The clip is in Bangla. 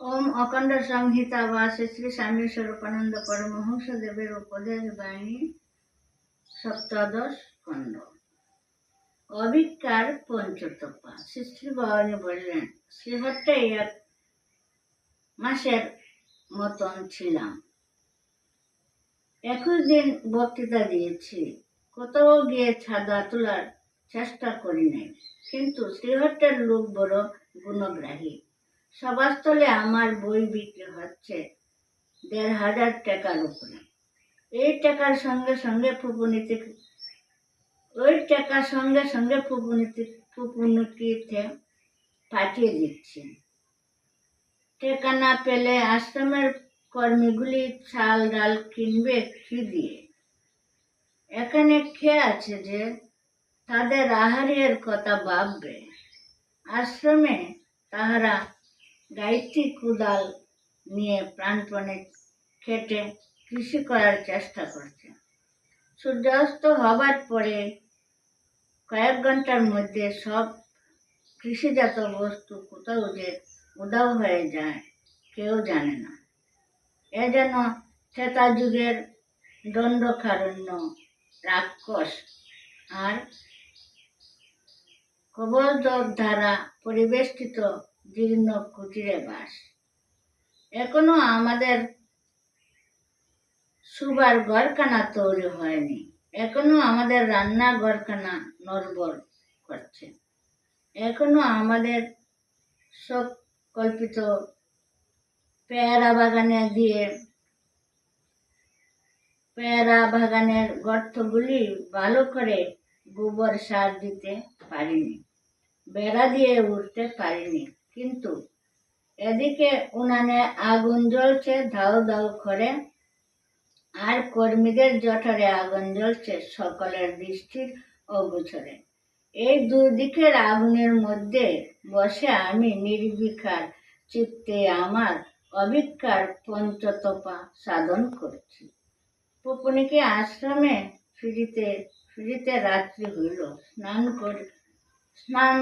ओम अखंड संहिता व श्री स्वामी स्वरूपानंद परमहंस देवेर उपदेश बाणी सप्तदश खंड अभिज्ञार पंचतपा। श्री भवानी बोलें श्रीहट्टे एक मासेर मतन छिलाम। 21 दिन बक्तृता दिएছি, কোথাও গিয়ে ছাদা তোলার চেষ্টা করি নাই, কিন্তু শ্রীহট্টের লোক বড় গুণগ্রাহী। সভাস্থলে আমার বই বিক্রি হচ্ছে ১,৫০০ টাকার উপরে। এই টাকার সঙ্গে সঙ্গে ফুপুনিতে পাঠিয়ে দিচ্ছি। টাকা না পেলে আশ্রমের কর্মীগুলি চাল ডাল কিনবে কি দিয়ে? এখানে খেয়ে আছে যে তাদের আহারের কথা ভাববে। আশ্রমে তাহারা গাইতি কুদাল নিয়ে প্রাণপণে খেটে কৃষি করার চেষ্টা করছে। সূর্যাস্ত হবার পরে কয়েক ঘন্টার মধ্যে সব কৃষিজাত বস্তু কোথাও যে উধাও হয়ে যায় কেউ জানে না। এ যেন ত্রেতা যুগের দণ্ডকারণ্য রাক্ষস আর কবরদক দ্বারা পরিবেষ্টিত জীর্ণ কুটিরে বাস। এখনো আমাদের শুবার ঘরখানা তৈরি হয়নি, এখনো আমাদের রান্না ঘরখানা নড়বড় করছে, এখনো আমাদের কল্পিত পেয়ারা বাগানের গর্তগুলি ভালো করে গোবর সার দিতে পারিনি, বেড়া দিয়ে উঠতে পারিনি। কিন্তু এদিকে উনানে আগুন জ্বলছে ধাউ ধাউ করে, আর কর্মীদের জঠরে আগুন জ্বলছে সকলের দৃষ্টির অগোচরে। এই দুই দিকের আগুনের মধ্যে বসে আমি নির্বিকার চিত্তে আমার অভিজ্ঞার পঞ্চতপা সাধন করছি। পুপুনিকে আশ্রমে ফিরিতে রাত্রি হইল। স্নান